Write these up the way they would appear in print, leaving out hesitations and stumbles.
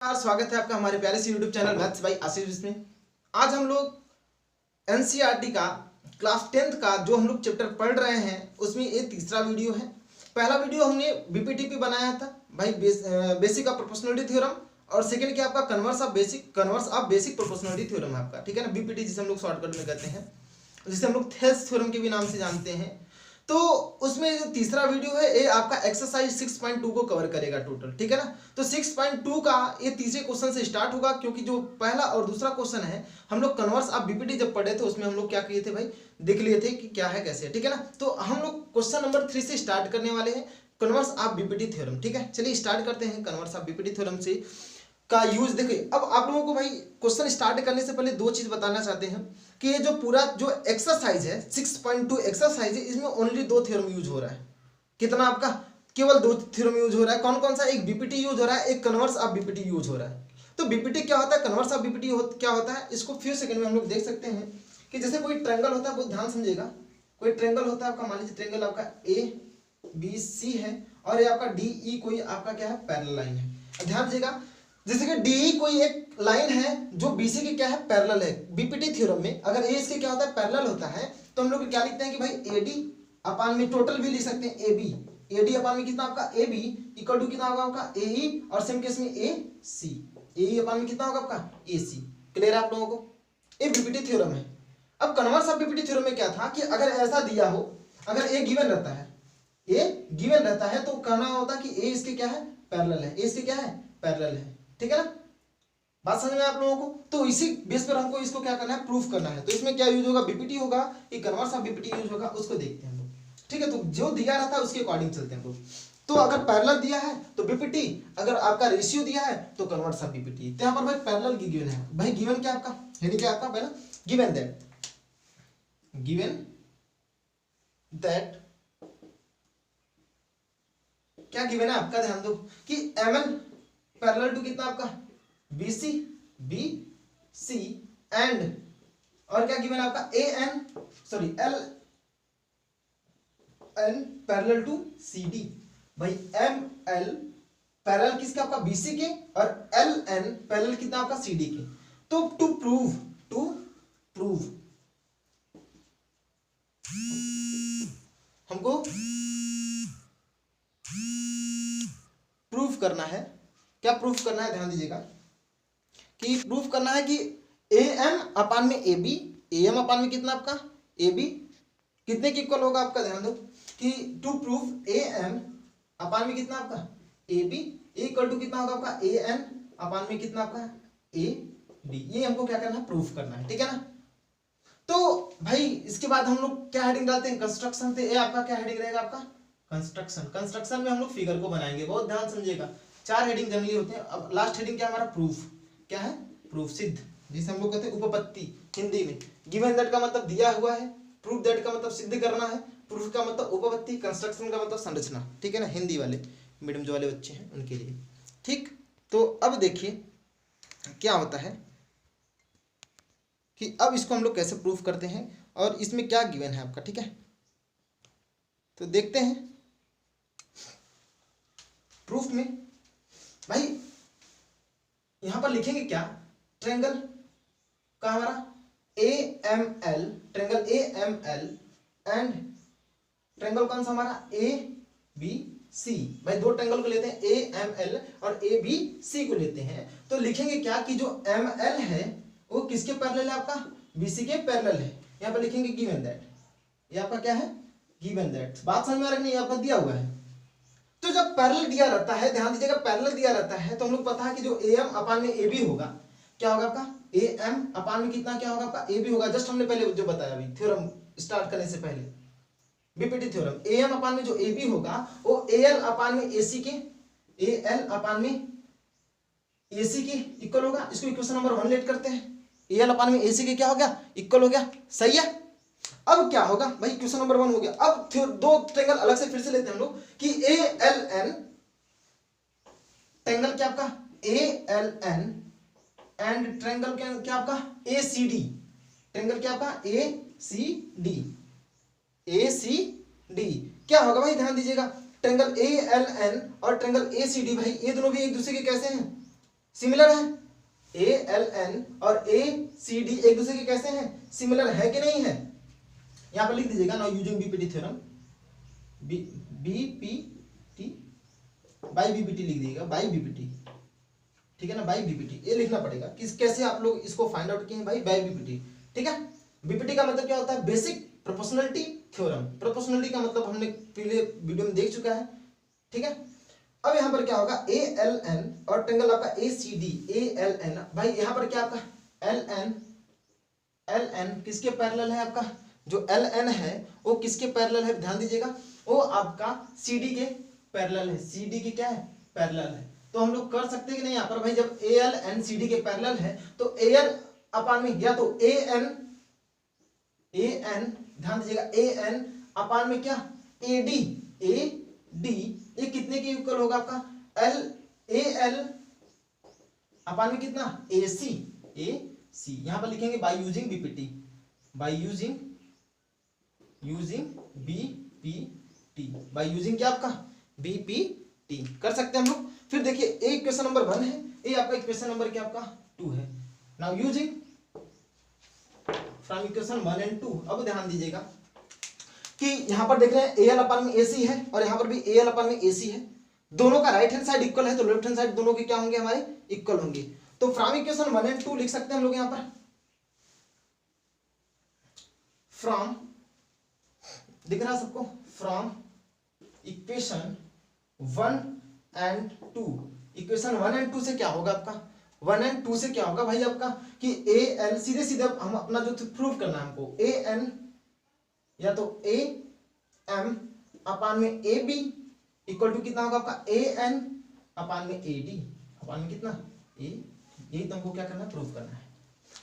स्वागत है आपका हमारे प्यारे से यूट्यूब चैनल मैथ्स बाय आशीष में। आज हम लोग एनसीईआरटी का क्लास 10th का जो हम लोग चैप्टर पढ़ रहे हैं उसमें ये तीसरा वीडियो है। पहला वीडियो हमने बीपीटीपी बनाया था भाई, बेसिक ऑफ प्रोपोर्शनलिटी थ्योरम, और सेकंड क्या आपका converse of basic proportionality theorem है आपका, ठीक है ना। बीपीटी जिसे हम लोग शॉर्टकट में कहते हैं, जिसे हम लोग थेल्स थ्योरम के भी नाम से जानते हैं। तो उसमें जो तीसरा वीडियो है ये आपका एक्सरसाइज 6.2 को कवर करेगा टोटल, ठीक है ना। तो 6.2 का ये तीसरे क्वेश्चन से स्टार्ट होगा, क्योंकि जो पहला और दूसरा क्वेश्चन है हम लोग कन्वर्स ऑफ बीपीटी जब पढ़े थे उसमें हम लोग क्या किए थे भाई, देख लिए थे कि क्या है कैसे है, ठीक है ना। तो हम लोग क्वेश्चन नंबर 3 से स्टार्ट करने वाले हैं, कन्वर्स ऑफ बीपीटी थ्योरम, ठीक है। चलिए स्टार्ट करते हैं कन्वर्स ऑफ बीपीटी थ्योरम से का यूज। देखिए अब आप लोगों को भाई क्वेश्चन स्टार्ट करने से पहले दो चीज बताना चाहते हैं कि ये जो पूरा जो एक्सरसाइज है 6.2 एक्सरसाइज है, इसमें ओनली दो थ्योरम यूज हो रहा है। कितना आपका, केवल दो थ्योरम यूज हो रहा है। कौन कौन सा, एक बीपीटी यूज हो रहा है, एक कन्वर्स ऑफ बीपीटी यूज हो रहा है। तो बीपीटी क्या होता है, कन्वर्स ऑफ बीपीटी क्या होता है, इसको फ्यू सेकंड में हम लोग देख सकते हैं कि जैसे कोई ट्रायंगल होता है, बहुत ध्यान समझिएगा। कोई ट्रायंगल होता है आपका, मान लीजिए ट्रायंगल आपका ABC है और ये आपका DE कोई आपका क्या है, पैरेलल लाइन है। ध्यान दीजिएगा, जैसे कि DE कोई एक लाइन है जो BC के क्या है, पैरेलल है। बीपीटी थ्योरम में अगर ए इसके क्या होता है, पैरेलल होता है, तो हम लोग क्या लिखते हैं कि भाई AD अपान में टोटल भी लिख सकते हैं AB, AD अपान में कितना आपका AB इक्वल टू कितना होगा आपका AE, और सेम केस में AC, AE अपान में कितना होगा आपका AC। क्लियर है आप लोगों को, ये बीपीटी थ्योरम है। अब कन्वर्स ऑफ बीपीटी थ्योरम में क्या था कि अगर ऐसा दिया हो, अगर A गिवन रहता है, A गिवन रहता है तो कहना होता कि A इसके क्या है, पैरेलल है, A इसके क्या है, पैरेलल है, ठीक है ना। बात समझ में आप लोगों को। तो इसी बेस पर हमको इसको क्या करना है, प्रूफ करना है। तो इसमें क्या यूज होगा, बीपीटी होगा, ये कन्वर्स ऑफ बीपीटी यूज होगा, उसको देखते हैं हम लोग, ठीक है। तो जो दिया रहता है उसके अकॉर्डिंग चलते हैं हम लोग। तो अगर पैरेलल दिया है तो बीपीटी, अगर आपका रेशियो दिया है तो कन्वर्स ऑफ बीपीटी। तो यहाँ पर भाई पैरेलल की गिवन है भाई, गिवन क्या आपका यानी क्या आपका पहला गिवन दैट क्या गिवन है आपका, ध्यान दो कि ML पैरेलल टू कितना आपका BC एंड, और क्या गिवन है आपका LN पैरेलल टू CD। भाई ML पैरेलल किसका आपका BC के, और LN पैरेलल कितना आपका CD के। तो टू प्रूव हमको प्रूफ करना है, क्या प्रूफ करना है, ध्यान दीजिएगा कि प्रूफ करना है कि AM अपान में AB, AM अपान में कितना आपका AB कितने के इक्वल होगा आपका, ध्यान दो कि टू प्रूफ AM अपान में कितना आपका AB इक्वल टू कितना होगा आपका AN अपान में कितना आपका AD। ये हमको क्या करना है, प्रूफ करना है, ठीक है ना। तो भाई इसके बाद हम लोग क्या हेडिंग डालते हैं, कंस्ट्रक्शन। तो ये आपका क्या हेडिंग रहेगा आपका, कंस्ट्रक्शन में हम लोग फिगर को बनाएंगे। बहुत ध्यान समझिएगा, 4 हेडिंग जनरली होते हैं। अब लास्ट हेडिंग क्या हमारा, प्रूफ। क्या है, प्रूफ, सिद्ध, जिसे हम लोग कहते हैं उपपत्ति हिंदी में। गिवन दैट का मतलब दिया हुआ है, प्रूफ दैट का मतलब सिद्ध करना है, प्रूफ का मतलब उपपत्ति, कंस्ट्रक्शन का मतलब संरचना, ठीक है ना। हिंदी वाले मीडियम जो वाले बच्चे हैं उनके लिए, ठीक। तो अब देखिए क्या होता है कि अब इसको हम लोग कैसे प्रूफ करते हैं और इसमें क्या गिवन है आपका, ठीक है। तो देखते हैं प्रूफ में भाई, यहां पर लिखेंगे क्या, ट्रायंगल का हमारा AML, triangle AML and triangle कौन सा हमारा ABC। भाई दो ट्रायंगल को लेते हैं, AML और ABC को लेते हैं। तो लिखेंगे क्या कि जो ML है वो किसके पैरेलल है आपका, BC के पैरेलल है। यहां पर लिखेंगे गिवन दैट, ये आपका क्या है, गिवन दैट। बात समझ में आ रही है, नहीं आपका दिया हुआ है। तो जब पैरेलल दिया रहता है, ध्यान दीजिएगा, पैरेलल दिया रहता है तो हम लोग पता है कि जो AM अपान में AB होगा, क्या होगा आपका AM अपान में कितना क्या होगा आपका AB होगा। जस्ट हमने पहले जो बताया अभी थ्योरम स्टार्ट करने से पहले, बीपीटी थ्योरम, AM अपान में जो AB होगा वो AL अपान में AC के, AL अपान में AC के इक्वल होगा। इसको इक्वेशन नंबर 1 लेट करते हैं, AL अपान में AC के क्या हो गया, इक्वल हो गया, सही है। अब क्या होगा भाई, क्वेश्चन नंबर 1 हो गया। अब दो ट्रायंगल अलग से फिर से लेते हैं हम लोग कि ALN ट्रायंगल क्या आपका ALN एंड ट्रायंगल क्या आपका ACD, ट्रायंगल क्या आपका ACD क्या होगा भाई, ध्यान दीजिएगा, ट्रायंगल ALN और ट्रायंगल ACD भाई ये दोनों भी एक दूसरे के कैसे हैं, सिमिलर है, ए एल एन और ए सी डी एक दूसरे के कैसे हैं, सिमिलर है कि नहीं है। यहां पर लिख दीजिएगा now using BPT theorem, BPT by BPT लिख दीजिएगा, बाई बीपीटी, ठीक है ना, बाई बीपीटी ये लिखना पड़ेगा कि कैसे आप लोग इसको फाइंड आउट किए भाई, बाई बीपीटी, ठीक है। बीपीटी का मतलब क्या होता है, बेसिक प्रोपोर्शनलिटी थ्योरम। प्रोपोर्शनलिटी का मतलब हमने पहले वीडियो में देख चुका है, ठीक है। अब यहां पर क्या होगा, ए एल एन और ट्रायंगल आपका A C D, A L N भाई यहां पर क्या आपका एल एन किसके पैरेलल है, आपका जो एल एन है वो किसके पैरेलल है, ध्यान दीजिएगा, वो आपका सी डी के पैरेलल है, सी डी की क्या है, पैरेलल है। तो हम लोग कर सकते हैं कि नहीं यहाँ पर भाई, जब A L and C D के पैरेलल है तो ए एल अपान में या तो ए एन ध्यान दीजिएगा, ए एन अपान में क्या ए डी ये कितने के इक्वल होगा आपका, एल ए एल अपान में कितना ए सी। यहां पर लिखेंगे by using BPT, bye using BPT, by using क्या आपका बीपीटी कर सकते हैं हम लोग। फिर देखिए ए इक्वेशन नंबर 1 है, ए आपका इक्वेशन नंबर क्या आपका 2 है। Now using from equation 1 and 2, अब ध्यान दीजिएगा कि यहां पर देख रहे हैं ए एल अपान में एसी है और यहां पर भी ए एल अपान में एसी है, दोनों का राइट हैंड साइड इक्वल है तो लेफ्ट हैंड साइड दोनों के क्या होंगे, हमारे इक्वल होंगे। तो फ्रॉम इक्वेशन 1 and 2 लिख सकते हैं हम लोग यहां पर, फ्रॉम दिख रहा है सबको, from equation 1 and 2, equation 1 and 2 से क्या होगा आपका, 1 and 2 से क्या होगा भाई आपका कि ए एल, सीधे सीधे हम अपना जो प्रूव करना है हमको, ए एन या तो ए एम अपान में ए बी इक्वल टू कितना होगा आपका ए एन अपान में ए डी अपान में कितना ए, यही तुमको क्या करना है, प्रूव करना है।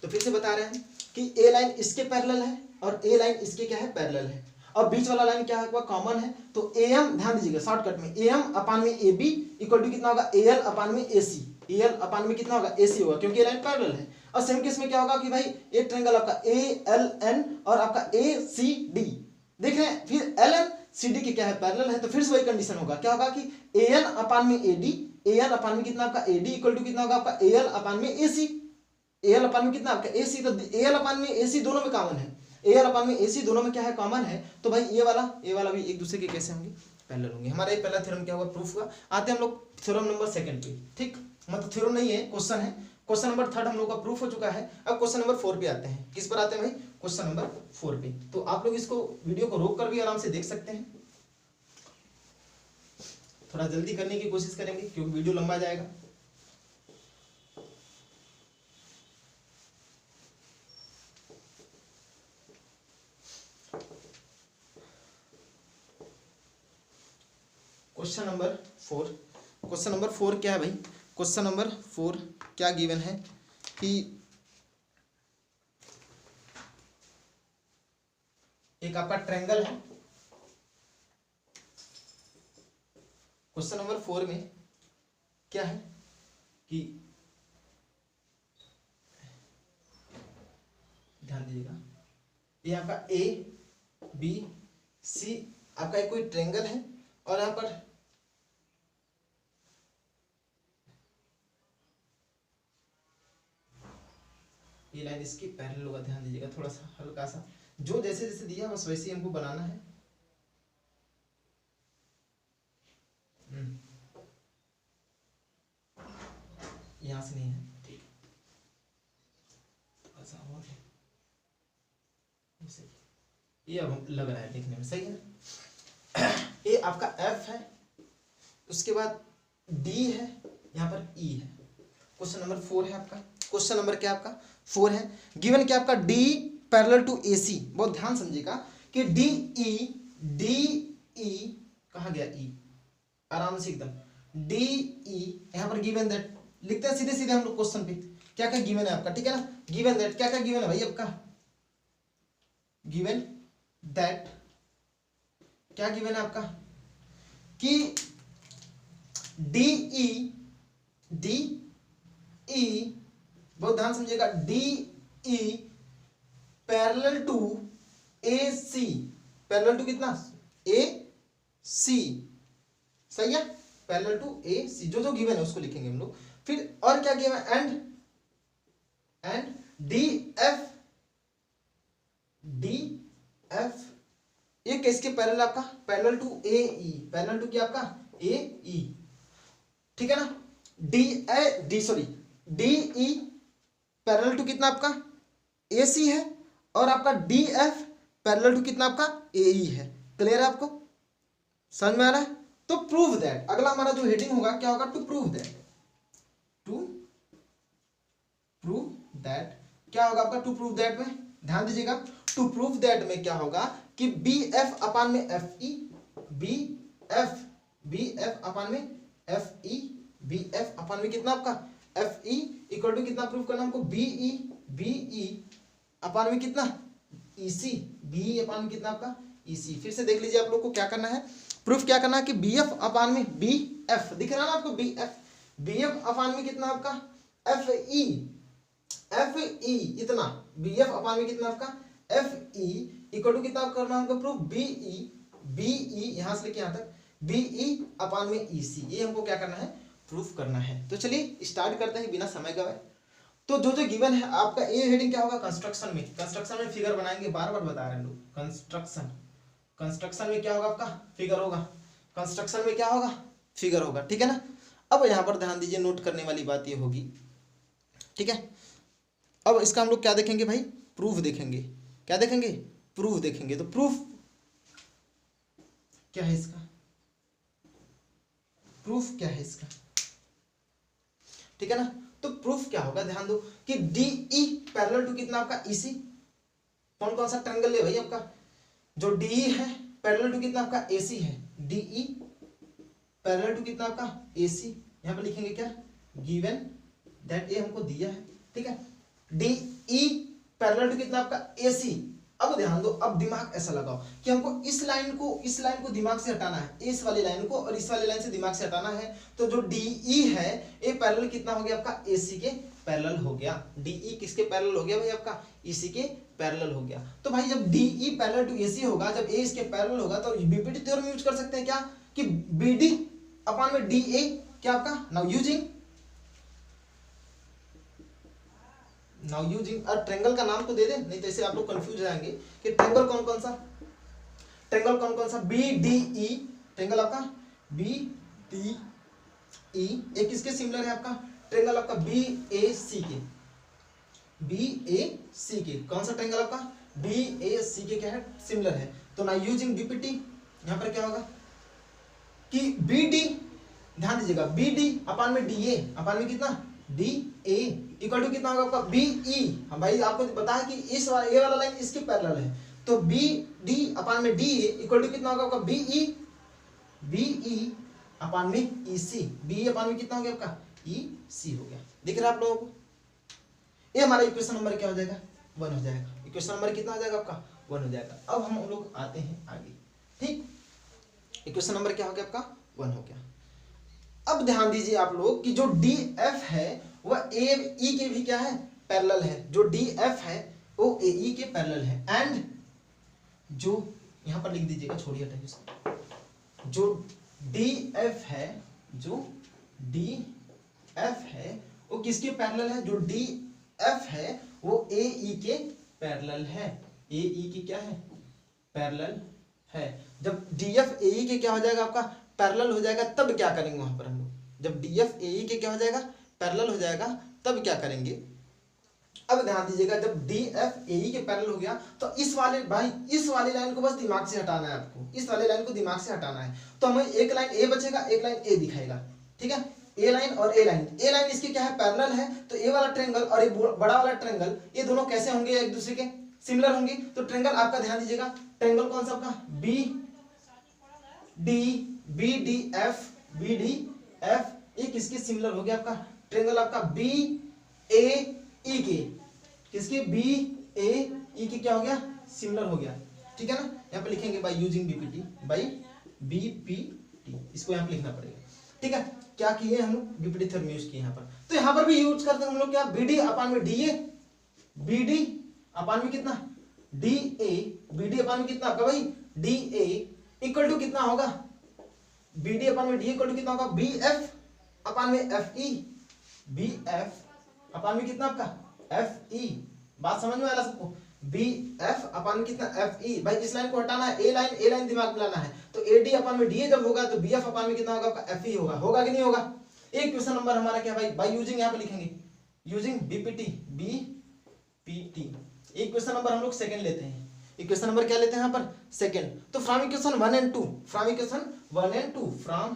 तो फिर से बता रहे हैं कि ए लाइन इसके पैरेलल है और ए लाइन इसके क्या है, पैरेलल है, और बीच वाला लाइन क्या है, कॉमन है। तो ए एम ध्यान दीजिएगा शॉर्टकट में, ए एम अपान में ए बी इक्वल टू कितना होगा, ए एल अपान में ए सी, ए एल अपान में कितना होगा, ए सी होगा, क्योंकि ये लाइन पैरेलल है। और सेम केस में क्या होगा कि भाई एक ट्रायंगल आपका ए एल एन और आपका ए सी डी देख रहे हैं, फिर एल एन सी डी के क्या है, पैरेलल है, तो फिर से वही कंडीशन होगा, क्या होगा कि ए एन अपान में ए डी, ए एन अपान में कितना आपका ए डी इक्वल टू कितना होगा आपका ए एल अपान में ए सी, ए एल अपान में कितना आपका ए सी, तो ए एल अपान में ए सी दोनों में कॉमन है, ए एल अपान में ए सी दोनों में क्या है, कॉमन है। तो भाई ये वाला भी एक दूसरे के कैसे होंगे, पैरेलल होंगे। हमारा ये पहला थ्योरम क्या हुआ, प्रूफ हुआ। आते हैं हम लोग थ्योरम नंबर 2 पे, ठीक, मतलब थ्योरम नहीं है, क्वेश्चन है। क्वेश्चन नंबर 3 हम लोग का प्रूफ हो चुका है। अब क्वेश्चन नंबर 4 पे आते हैं। किस पर आते हैं भाई, क्वेश्चन नंबर 4 पे। तो आप लोग इसको वीडियो को रोक कर भी आराम से देख सकते हैं, थोड़ा जल्दी करने की कोशिश करेंगे क्योंकि वीडियो लंबा जाएगा। क्वेश्चन नंबर 4, क्वेश्चन नंबर 4 क्या है भाई, क्वेश्चन नंबर 4 क्या गिवन है कि एक आपका ट्रायंगल है। क्वेश्चन नंबर 4 में क्या है कि ध्यान दीजिएगा, ये आपका ए बी सी आपका एक कोई ट्रायंगल है और यहां पर ये लाइन इसकी पैरेलल होगा। ध्यान दीजिएगा थोड़ा सा हल्का सा, जो जैसे जैसे दिया बस वैसे ही हमको बनाना है। यहां से नहीं है, ठीक, थोड़ा सा और ये अब लग रहा है देखने में सही है। ये आपका एफ है, उसके बाद डी है, यहाँ पर ई है। क्वेश्चन नंबर 4 है आपका, क्वेश्चन नंबर क्या आपका 4 है। गिवन क्या आपका डी पैरेलल टू ए सी, बहुत ध्यान समझिएगा कि डी ई कहाँ गया, ई आराम से एकदम डी ई यहाँ पर गिवन दैट लिखते हैं सीधे सीधे हम लोग क्वेश्चन पे। क्या क्या गिवन है आपका, ठीक है ना, गिवन दैट क्या क्या गिवन है भाई आपका, गिवन दैट क्या गिवन है आपका कि डी ई बहुत ध्यान समझिएगा, D E parallel to A C, parallel to कितना ए सी, सही है, पैरेलल टू ए सी, जो जो गिवन है उसको लिखेंगे हम लोग। फिर और क्या किया मैं, एंड डी एफ ये किसके पैरेलल, आपका parallel to A E, parallel to क्या आपका ए ई, ठीक है ना। डी ई पैरेलल टू कितना आपका ए सी है, और आपका डी एफ पैरेलल टू कितना आपका ए ई है। क्लियर है आपको, समझ में आ रहा है। तो प्रूव दैट, अगला हमारा जो हेडिंग होगा क्या होगा, टू प्रूव दैट, क्या होगा आपका टू प्रूव दैट में, ध्यान दीजिएगा। टू प्रूव दैट में क्या होगा कि बी एफ अपान में एफ ई, बी एफ अपान में एफ ई, बी एफ अपान में कितना आपका एफ ई इक्वल टू कितना प्रूव करना हमको, बी ई अपान में कितना ई सी, बी अपान में कितना आपका ई सी। फिर से देख लीजिए आप लोग को क्या करना है, प्रूफ क्या करना है कि बी एफ अपान में बी एफ, दिख रहा है ना आपको, बी एफ अपान में कितना आपका एफ ई इतना, बी एफ अपान में कितना आपका एफ ई इक्वल टू कितना करना हमको प्रूफ, बी ई यहां से लेके यहां तक बी ई अपान में ई सी, ये हमको क्या करना है, प्रूफ करना है। तो चलिए स्टार्ट करते हैं बिना समय गवाए। तो जो गिवन है आपका ए हेडिंग क्या होगा, कंस्ट्रक्शन में फिगर बनाएंगे, बार बार बता रहे हैं लोग, कंस्ट्रक्शन में क्या होगा आपका फिगर होगा, कंस्ट्रक्शन में क्या होगा फिगर होगा, ठीक है ना। अब यहां पर ध्यान दीजिए, नोट करने वाली बात ये होगी, ठीक है। अब इसका हम लोग क्या देखेंगे भाई, प्रूफ देखेंगे, क्या देखेंगे, प्रूफ देखेंगे। तो प्रूफ क्या है इसका, प्रूफ क्या है इसका, ठीक है ना। तो प्रूफ क्या होगा, ध्यान दो कि डी ई पैरेलल टू कितना आपका ई सी, कौन कौन सा ट्रायंगल ले भाई आपका, जो डी ई है पैरेलल टू कितना आपका ए सी है, डी ई पैरेलल टू कितना आपका ए सी, यहां पर लिखेंगे क्या, गिवन दैट ए हमको दिया है, ठीक है। डी ई पैरेलल टू कितना आपका ए सी। अब ध्यान दो, अब दिमाग ऐसा लगाओ कि हमको इस लाइन को दिमाग से हटाना है, इस वाली लाइन को और इस वाली लाइन से दिमाग से हटाना है। तो जो डी ई है ये पैरेलल कितना हो गया आपका ए सी के पैरेलल हो गया, डी ई किसके पैरेलल हो गया भाई आपका ई सी के पैरेलल हो गया। तो भाई जब D E parallel to A सी होगा, जब ए इसके पैरेलल होगा, तो बीपीटी थ्योरम यूज कर सकते हैं क्या, कि बी डी अपान में डी ए क्या आपका, नाउ यूजिंग ट्रायंगल का नाम तो दे दे, नहीं तो ऐसे आप लोग कंफ्यूज हो जाएंगे कि ट्रायंगल कौन कौन सा, बी डी ई ट्रायंगल आपका बी डी ई, एक किसके सिमिलर है आपका ट्रायंगल आपका बी ए सी के, कौन सा ट्रायंगल आपका बी ए सी के क्या है, सिमिलर है। तो ना यूजिंग बीपीटी यहां पर क्या होगा कि बी डी, ध्यान दीजिएगा, बी डी अपान में डी ए अपान में कितना डी ए इक्वल टू कितना होगा आपका बी ई। हाँ भाई आपको बताया कि इस ये वाला लाइन इसके पैरेलल है, तो बी डी अपान में डी ए इक्वल टू कितना होगा आपका बी ई अपान में ई सी, बी अपान में कितना हो गया आपका ई सी हो गया। दिख रहा है आप लोगों को, ये हमारा इक्वेशन नंबर क्या हो जाएगा, 1 हो जाएगा। इक्वेशन नंबर कितना हो जाएगा आपका 1 हो जाएगा। अब हम लोग आते हैं आगे, ठीक, इक्वेशन नंबर क्या हो गया आपका 1 हो गया। अब ध्यान दीजिए आप लोग कि जो डी एफ है वह ए ई के भी क्या है पैरेलल है, जो डी एफ है वो ए ई के पैरेलल है। एंड जो यहां पर लिख दीजिएगा, छोड़िए हटाइए इसको, जो डी एफ है वो किसके पैरेलल है, जो डी एफ है वो ए ई के पैरेलल है, ए ई के क्या है पैरेलल है। जब डी एफ ए ई के क्या हो जाएगा आपका पैरेलल हो जाएगा, तब क्या करेंगे वहां पर हम लोग, जब डी एफ ए ई के क्या हो जाएगा पैरेलल हो जाएगा, तब क्या करेंगे। अब ध्यान दीजिएगा, जब डी एफ ए ई के पैरेलल हो गया तो इस वाले लाइन को बस दिमाग से हटाना है, आपको इस वाले लाइन को दिमाग से हटाना है। तो हमें एक लाइन ए बचेगा, एक लाइन ए दिखाएगा, ठीक है, ए लाइन और ए लाइन इसके क्या है पैरेलल है। तो ए वाला ट्रायंगल और ये बड़ा वाला ट्रायंगल, ये दोनों कैसे होंगे, एक दूसरे के सिमिलर होंगे। तो ट्रायंगल आपका ध्यान दीजिएगा, ट्रायंगल कौन सा आपका बी डी एफ, ये किसके सिमिलर हो गया आपका ट्रायंगल आपका बी ए ई के, किसके बी ए ई के क्या हो गया सिमिलर हो गया, ठीक है ना। यहाँ पे लिखेंगे by using BPT, by BPT, इसको यहाँ पे लिखना पड़ेगा, ठीक है। क्या किए हम लोग बीपीटी थ्योरम यूज किए यहाँ पर। तो यहाँ पर भी यूज करते हैं हम लोग क्या, बी डी अपान में डी ए, बी डी अपान में कितना डी ए, बी डी अपान में कितना आपका भाई डी ए इक्वल टू कितना होगा, बी डी अपान में डी इक्वल टू कितना होगा बी एफ अपान में एफ ई, बी एफ अपान में कितना आपका एफ ई, बात समझ में आ रहा सबको, बी एफ अपान में कितना एफ ई। भाई इस लाइन को हटाना है, ए लाइन दिमाग में लाना है, तो ए डी अपान में डी ए जब होगा तो बी एफ अपान में कितना होगा आपका एफ ई होगा कि नहीं होगा। एक क्वेश्चन नंबर हमारा क्या भाई, बाय यूजिंग यहाँ पे लिखेंगे यूजिंग बीपीटी, बीपीटी। एक क्वेश्चन नंबर हम लोग सेकंड लेते हैं, एक क्वेश्चन नंबर क्या लेते हैं यहाँ पर सेकंड। तो from equation 1 and 2, from equation 1 and 2, from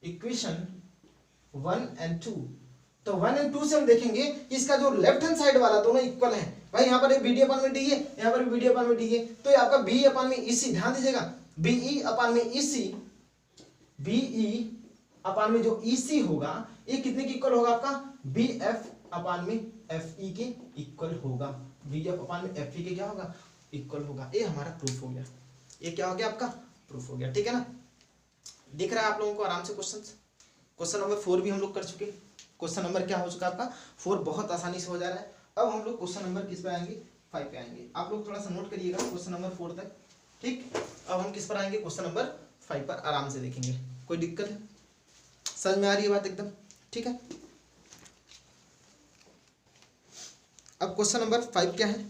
equation 1 and 2, तो 1 and 2 से हम देखेंगे कि इसका जो लेफ्ट हैंड साइड वाला दोनों इक्वल है। भाई यहाँ पर बी डी अपान में डी है, यहाँ पर बी डी अपान में डी है, तो ये आपका बी अपान में ईसी, ध्यान दीजिएगा बीई अपान में ईसी, बीई अपान में जो ईसी होगा ये कितने के इक्वल होगा आपका, बी एफ अपान में एफ ई के इक्वल होगा, बी एफ अपान में एफ ई के क्या होगा इक्वल होगा। ये हमारा प्रूफ हो गया, ये क्या हो गया आपका प्रूफ हो गया, ठीक है ना। दिख रहा है आप लोगों को आराम से क्वेश्चन। क्वेश्चन नंबर 4 भी हम लोग कर चुके, क्वेश्चन नंबर क्या हो चुका आपका 4, बहुत आसानी से हो जा रहा है। अब हम लोग क्वेश्चन नंबर किस पे आएंगे, 5 पे आएंगे। आप लोग थोड़ा सा नोट करिएगा क्वेश्चन नंबर 4 तक, ठीक। अब हम किस पर आएंगे, क्वेश्चन नंबर 5 पर आराम से देखेंगे। कोई दिक्कत है, समझ में आ रही है बात एकदम, ठीक है। अब क्वेश्चन नंबर 5 क्या है,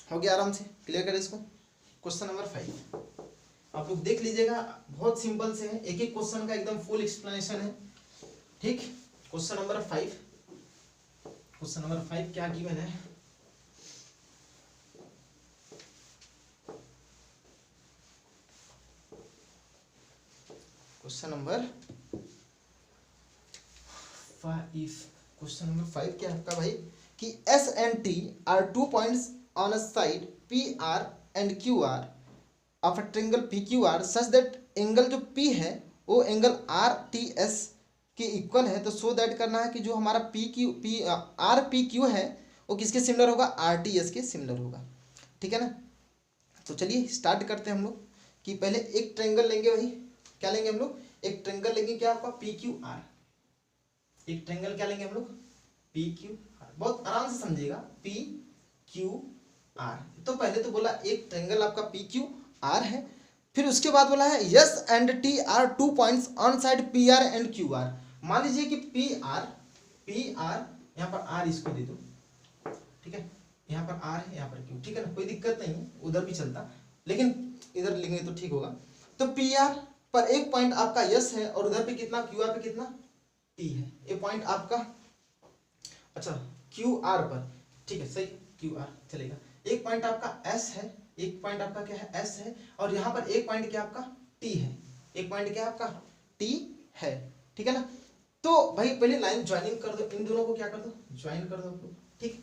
हो गया, आराम से क्लियर करें इसको। क्वेश्चन नंबर 5 आप लोग देख लीजिएगा, बहुत सिंपल से है, एक एक क्वेश्चन का एकदम फुल एक्सप्लेनेशन है, ठीक। क्वेश्चन नंबर 5, क्वेश्चन नंबर 5 क्या गिवन है, क्वेश्चन नंबर 5, क्वेश्चन नंबर 5 क्या है आपका भाई कि S and T R 2 points on a side PR and QR of a triangle PQR such that angle जो P है वो एंगल RTS के इक्वल है। तो सो दैट करना है कि जो हमारा RPQ है वो किसके सिमिलर होगा, RTS के सिमिलर होगा, ठीक है ना। तो चलिए स्टार्ट करते हैं हम लोग कि पहले एक ट्रायंगल लेंगे, वही क्या लेंगे हम लोग, एक ट्रायंगल लेंगे क्या आपका PQR, एक ट्रायंगल क्या लेंगे हम लोग PQR, बहुत आराम से समझिएगा PQR। तो पहले तो बोला एक ट्रायंगल आपका PQR है, फिर उसके बाद बोला है yes and T R 2 points on side PR and QR। मान लीजिए कि PR यहाँ पर R इसको दे दो, ठीक है, यहाँ पर R है यहाँ पर Q, ठीक है ना, कोई दिक्कत नहीं है, उधर भी चलता, लेकिन इधर लिखेंगे तो ठीक होगा। तो PR पर एक पॉइंट आपका यस है और उधर पे कितना QR पे कितना T है, ये पॉइंट आपका अच्छा QR पर, ठीक है सही QR चलेगा। एक पॉइंट आपका S है, एक पॉइंट आपका क्या है S है, और यहाँ पर एक पॉइंट क्या आपका T है, एक पॉइंट क्या आपका T है, ठीक है ना। तो भाई पहले लाइन ज्वाइनिंग कर दो, इन दोनों को क्या कर दो ज्वाइन कर दो, ठीक।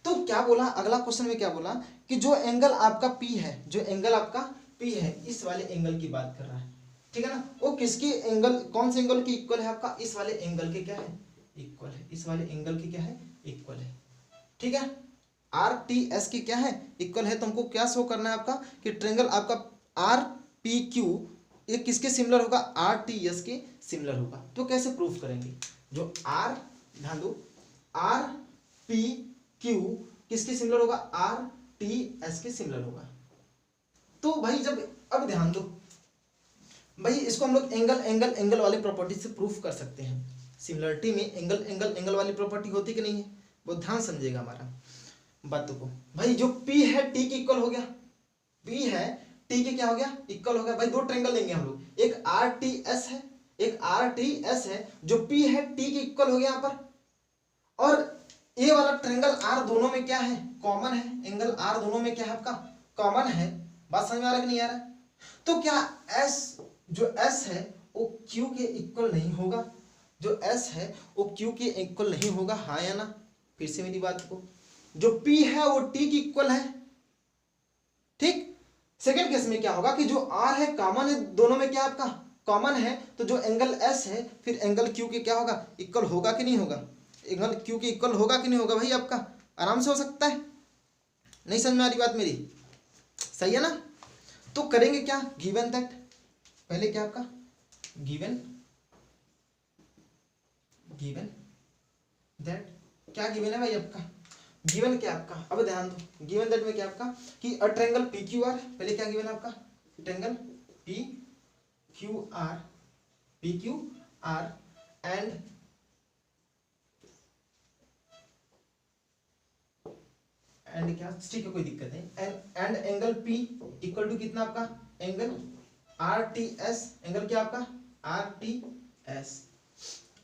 तो क्या बोला अगला क्वेश्चन में, क्या बोला कि जो एंगल आपका P है, जो एंगल आपका P है इस वाले एंगल की बात कर रहा है, ठीक है ना, वो किसकी एंगल, कौन से एंगल की इक्वल है आपका, इस वाले एंगल के क्या है इक्वल है, इस वाले एंगल की क्या है इक्वल है, ठीक है। RTS की क्या है इक्वल है। तो हमको क्या शो करना है आपका कि ट्रायंगल आपका RPQ ये किसके सिमिलर होगा, RTS के सिमिलर होगा। तो कैसे प्रूफ करेंगे, जो ध्यान दो RPQ किसके सिमिलर होगा, RTS के सिमिलर होगा। तो भाई जब अब ध्यान दो भाई, इसको हम लोग एंगल वाले प्रॉपर्टी से प्रूफ कर सकते हैं। सिमिलरिटी में एंगल वाली प्रॉपर्टी होती कि नहीं है, बहुत ध्यान समझिएगा हमारा बातों को। भाई जो P है T के इक्वल हो गया, P है T के क्या हो गया इक्वल हो गया। भाई दो ट्रायंगल लेंगे हम लोग, एक RTS है, एक RTS है, जो P है T के इक्वल हो गया यहाँ पर, और ये वाला ट्रायंगल R दोनों में क्या है कॉमन है, एंगल R दोनों में क्या है आपका कॉमन है। बात समझ में आ रहा है कि नहीं आ रहा है। तो क्या S जो S है वो Q के इक्वल नहीं होगा, जो S है वो Q के इक्वल नहीं होगा, हाँ या ना। फिर से मेरी बात को, जो P है वो T की इक्वल है, ठीक। सेकंड केस में क्या होगा कि जो R है कॉमन है, दोनों में क्या आपका कॉमन है, तो जो एंगल S है फिर एंगल Q के क्या होगा इक्वल होगा कि नहीं होगा, एंगल Q के इक्वल होगा कि नहीं होगा। भाई आपका आराम से हो सकता है, नहीं समझ में आ रही बात मेरी, सही है ना। तो करेंगे क्या, गिवन दैट पहले क्या आपका गिवन दैट, क्या गिवन है भाई आपका, गिवन क्या आपका, अब ध्यान दो, गिवन दैट में क्या आपका कि a triangle P Q R, पहले क्या गिवन है आपका, triangle P Q R and क्या, ठीक है कोई दिक्कत नहीं, and angle P equal to कितना आपका, angle R T S, angle क्या आपका आर टी एस।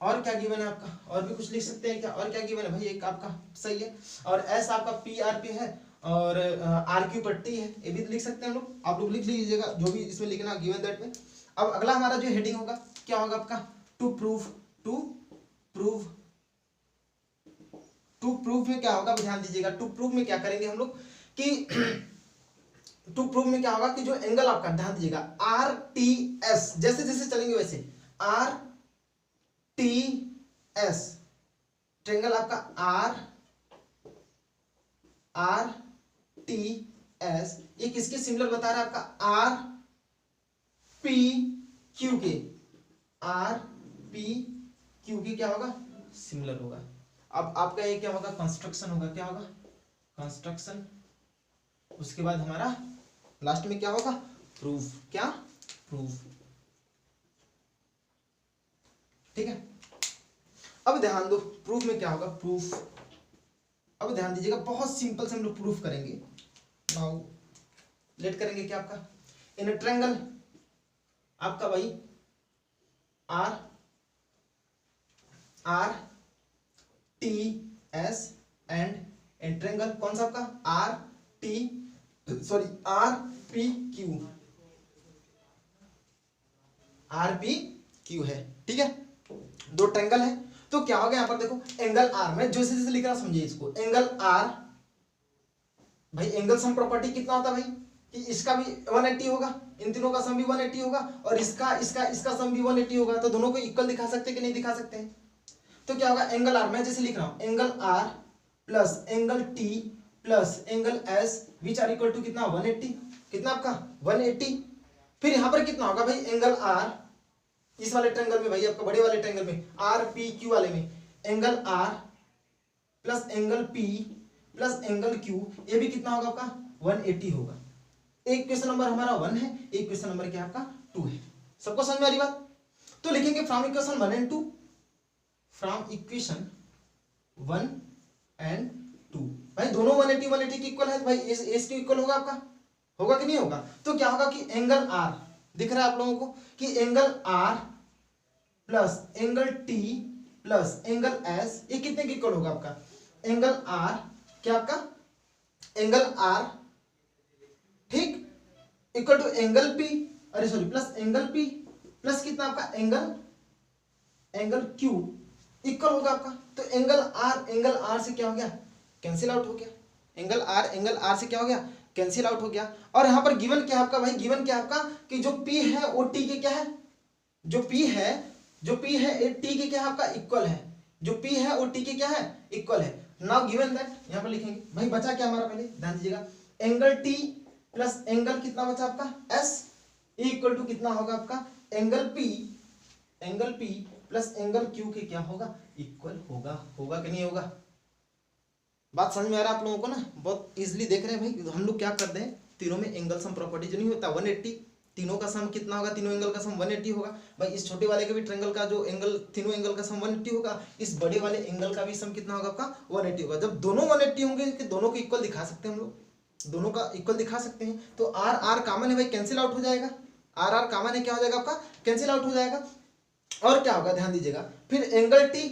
और क्या गिवन है आपका, और भी कुछ लिख सकते हैं क्या, और क्या गिवन है भाई, एक आपका सही है, और एस आपका पी आर पी है, और आर क्यू पट्टी है, ये भी लिख सकते हैं हम लोग, आप लोग लिख लीजिएगा जो भी इसमें लिखना गिवन दैट में। अब अगला हमारा जो हेडिंग होगा क्या होगा आपका, टू प्रूव में क्या होगा, ध्यान दीजिएगा, टू प्रूव में क्या करेंगे हम लोग कि टू प्रूव में क्या होगा कि जो एंगल आपका, ध्यान दीजिएगा, आर टी एस, जैसे जैसे चलेंगे वैसे, आर टी एस, ट्रायंगल आपका आर टी एस, ये किसके सिमिलर बता रहा है आपका, आर पी क्यू के, आर पी क्यू के क्या होगा, सिमिलर होगा। अब आपका ये क्या होगा, कंस्ट्रक्शन होगा, क्या होगा, कंस्ट्रक्शन, उसके बाद हमारा लास्ट में क्या होगा, प्रूफ, क्या प्रूफ, ठीक है। अब ध्यान दो, प्रूफ में क्या होगा, प्रूफ, अब ध्यान दीजिएगा, बहुत सिंपल से हम लोग प्रूफ करेंगे। नाउ लेट करेंगे क्या आपका, इन अ ट्रायंगल आपका भाई are T S and triangle कौन सा आपका, आर पी क्यू है, ठीक है, दो ट्रायंगल है, तो क्या होगा यहाँ पर देखो, एंगल आर, मैं जैसे जैसे लिख रहा समझिए इसको, एंगल आर, भाई एंगल सम प्रॉपर्टी कितना होता है भाई, कि इसका भी 180 होगा, इन तीनों का सम भी 180 होगा, और इसका सम भी 180 होगा, तो दोनों को इक्वल दिखा सकते हैं कि नहीं दिखा सकते हैं। तो क्या होगा, एंगल आर, मैं जैसे लिख रहा हूं, angle R plus angle T plus angle S which are equal to कितना, 180, कितना आपका 180। फिर यहां पर कितना होगा भाई, एंगल आर, इस वाले ट्रायंगल में भाई, आपका बड़े वाले ट्रायंगल में, आर पी क्यू वाले में, angle R plus angle P plus angle Q, ये भी कितना होगा आपका 180 होगा। एक क्वेश्चन नंबर हमारा 1 है, एक क्वेश्चन नंबर क्या आपका 2 है, सबको समझ में आ रही बात। तो लिखेंगे from equation 1 and 2, from equation 1 and 2, भाई दोनों 180 के इक्वल है, तो भाई इस के इक्वल होगा आपका, होगा कि नहीं होगा। तो क्या होगा कि एंगल आर, दिख रहा है आप लोगों को कि angle R plus angle T plus angle S, ये कितने के इक्वल होगा आपका, एंगल आर, क्या आपका एंगल आर, ठीक, इक्वल टू एंगल पी, अरे sorry plus angle P plus कितना आपका एंगल क्यू इक्वल होगा आपका। तो एंगल आर से क्या हो गया, कैंसिल आउट हो गया, एंगल आर से क्या हो गया, कैंसिल आउट हो गया। और यहां पर गिवन क्या आपका भाई, गिवन क्या आपका कि जो पी है वो टी के क्या है, जो पी है टी के क्या है आपका इक्वल है, जो पी है वो टी के क्या है इक्वल है। नाउ गिवन दैट, यहां पर लिखेंगे भाई, बचा क्या हमारा, पहले ध्यान दीजिएगा, एंगल टी प्लस एंगल कितना बचा आपका एस इक्वल टू कितना होगा आपका angle P plus angle Q के क्या होगा इक्वल होगा कि नहीं होगा। बात समझ में आ रहा है आप लोगों को ना, बहुत इजीली देख रहे हैं भाई। हम लोग क्या करते हैं, तीनों में एंगल सम प्रॉपर्टी जो नहीं होता 180, तीनों का सम कितना होगा, तीनों एंगल का सम 180 होगा भाई। इस छोटे वाले के भी ट्रायंगल का जो एंगल, तीनों एंगल का सम 180 होगा, इस बड़े वाले एंगल का भी सम कितना होगा आपका 180 होगा। जब दोनों 180 होंगे कि दोनों को इक्वल दिखा सकते हैं हम लोग, दोनों का इक्वल दिखा सकते हैं। तो आर कॉमन है भाई, कैंसिल आउट हो जाएगा, आर कॉमन है, क्या हो जाएगा आपका कैंसिल आउट हो जाएगा। और क्या होगा ध्यान दीजिएगा, फिर angle T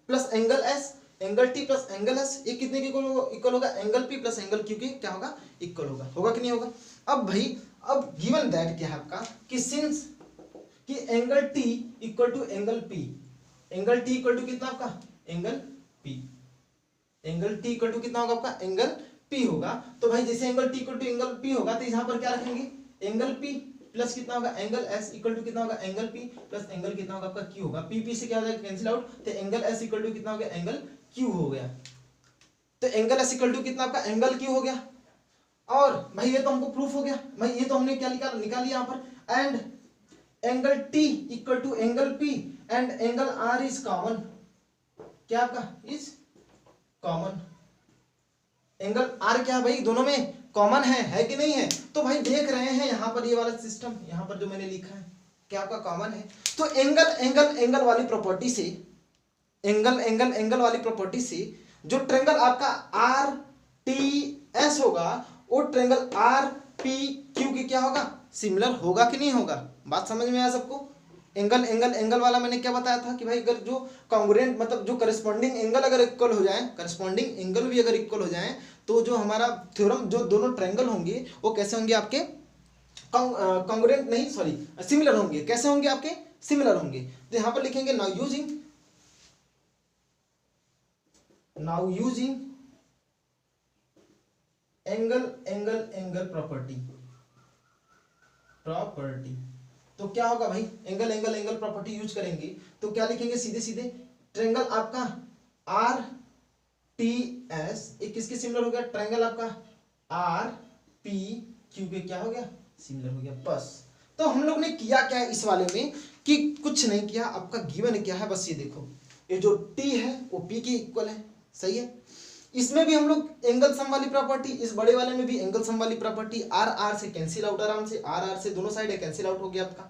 plus angle S, angle T plus angle S, ये कितने के इक्वल होगा, angle P plus angle Q के क्या होगा इक्वल होगा कि नहीं होगा। अब भाई, अब गिवन दैट क्या है आपका कि सिंस कि angle T equal to angle P, angle T equal to कितना आपका angle P, angle T equal to कितना होगा आपका एंगल पी होगा। तो भाई जैसे angle T equal to angle P होगा, तो यहां पर क्या रखेंगे, एंगल पी प्लस कितना होगा एंगल एस इक्वल टू कितना होगा एंगल पी प्लस एंगल कितना होगा आपका क्यू होगा। पी से क्या हो जाएगा कैंसिल आउट, तो एंगल एस इक्वल टू कितना हो गया एंगल क्यू हो गया। तो एंगल एस इक्वल टू कितना आपका एंगल क्यू हो गया। और भाई ये तो हमको प्रूफ हो गया भाई, ये तो हमने क्या निकाल लिया यहाँ पर। And angle T equal to angle P and angle R is common, क्या आपका इज कॉमन, एंगल आर क्या है भाई दोनों में कॉमन है कि नहीं है। तो भाई देख रहे हैं यहां पर ये वाला सिस्टम, यहां पर जो मैंने लिखा है क्या आपका कॉमन है। तो एंगल वाली प्रॉपर्टी से, एंगल वाली प्रॉपर्टी से जो ट्रायंगल आपका आर टी एस होगा वो ट्रायंगल आर पी क्यू की क्या होगा, सिमिलर होगा कि नहीं होगा। बात समझ में आया सबको। एंगल वाला मैंने क्या बताया था कि भाई अगर जो कॉन्ग्रुएंट मतलब जो करस्पॉन्डिंग एंगल अगर इक्वल हो जाए, करस्पॉन्डिंग एंगल भी अगर इक्वल हो जाए तो जो हमारा थ्योरम जो दोनों ट्रायंगल होंगे वो कैसे होंगे आपके कॉन्ग्रुएंट नहीं सॉरी सिमिलर होंगे। कैसे होंगे आपके, सिमिलर होंगे। तो यहां पर लिखेंगे नाउ यूजिंग एंगल प्रॉपर्टी। तो क्या होगा भाई, एंगल प्रॉपर्टी यूज करेंगे तो क्या लिखेंगे, सीधे ट्रायंगल आपका आर टी एस एक किसके सिमिलर हो गया, ट्रायंगल आपका आर पी क्यू के क्या हो गया, सिमिलर हो गया। बस तो हम लोग ने किया क्या है इस वाले में कि कुछ नहीं किया, आपका गिवन क्या है बस ये देखो, ये जो टी है वो पी के इक्वल है, सही है। इसमें भी हम लोग एंगल सम वाली प्रॉपर्टी, इस बड़े वाले में भी एंगल सम वाली प्रॉपर्टी, आर आर से कैंसिल आउट आराम से, आर से दोनों साइड कैंसिल आउट हो गया आपका।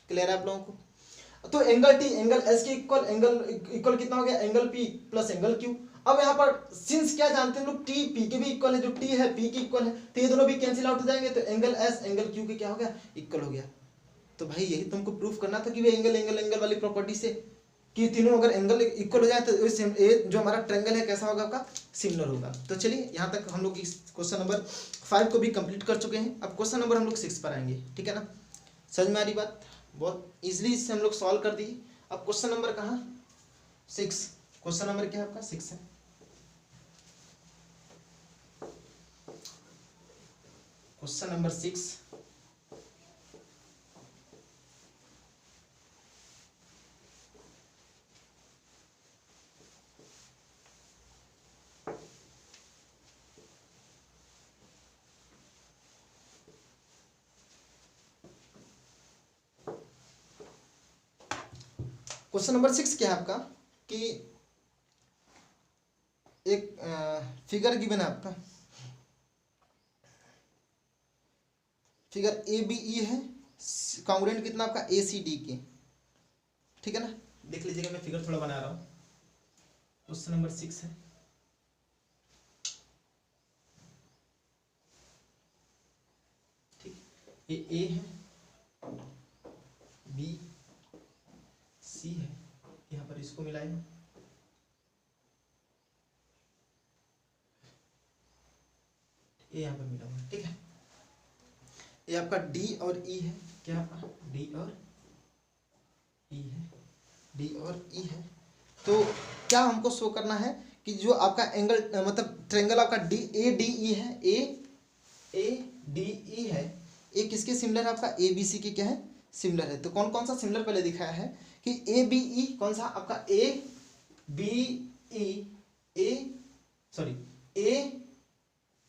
क्लियर है आप लोगों को। तो एंगल टी एंगल एस के इक्वल, एंगल इक्वल कितना हो गया, angle P plus angle Q. अब यहाँ पर सिंस क्या जानते हैं लोग, टी पी के भी इक्वल है, जो टी है पी के इक्वल है, तो ये दोनों भी कैंसिल आउट हो जाएंगे, तो एंगल एस एंगल क्यू के क्या हो गया, इक्वल हो गया। तो भाई यही तुमको प्रूफ करना था कि भाई एंगल वाली प्रॉपर्टी से कि तीनों अगर एंगल इक्वल हो जाए तो ये जो हमारा ट्रायंगल है कैसा होगा आपका, सिमिलर होगा। तो चलिए यहाँ तक हम लोग इस क्वेश्चन नंबर 5 को भी कंप्लीट कर चुके हैं। अब क्वेश्चन नंबर हम लोग 6 पर आएंगे, ठीक है ना। समझ में आ रही बात, बहुत इजीली इससे हम लोग सॉल्व कर दिए। अब क्वेश्चन नंबर कहाँ, 6, क्वेश्चन नंबर क्या है आपका 6 है। क्वेश्चन नंबर 6, क्वेश्चन नंबर 6 क्या है आपका कि एक फिगर गिवन है आपका, फिगर ए बी ई है, कॉन्ग्रुएंट कितना आपका ए सी डी के, ठीक है ना। देख लीजिएगा मैं फिगर थोड़ा बना रहा हूँ। क्वेश्चन नंबर 6 है, ठीक, ये ए है, बी सी है, यहाँ पर इसको मिलाएंगे, ये यहाँ पर मिला हुआ, ठीक है। ये आपका डी और ई है, क्या आपका डी और ई है, डी और ई है। तो क्या हमको शो करना है कि जो आपका एंगल मतलब ट्रायंगल आपका डी ए डी ई है, ए डी ई है, ये किसके सिमिलर है, आपका ए बी सी के क्या है, सिमिलर है। तो कौन कौन सा सिमिलर पहले दिखाया है कि ए बी ई, कौन सा आपका A B E,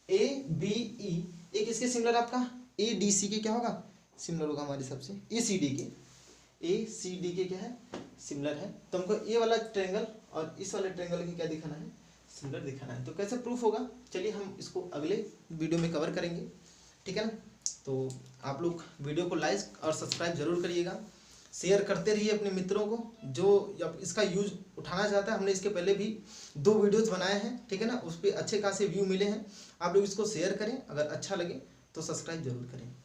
A B E, ये किसके सिमिलर आपका ए डी सी के क्या होगा, सिमिलर होगा हमारे हिसाब से ए सी डी के क्या है, सिमिलर है। तो हमको ये वाला ट्रायंगल और इस वाले ट्रायंगल की क्या दिखाना है, सिमिलर दिखाना है। तो कैसे प्रूफ होगा, चलिए हम इसको अगले वीडियो में कवर करेंगे, ठीक है ना। तो आप लोग वीडियो को लाइक और सब्सक्राइब जरूर करिएगा, शेयर करते रहिए अपने मित्रों को जो इसका यूज उठाना चाहता है। हमने इसके पहले भी 2 वीडियोस बनाए हैं, ठीक है ना, उस पर अच्छे खासे व्यू मिले हैं। आप लोग इसको शेयर करें, अगर अच्छा लगे तो सब्सक्राइब जरूर करें।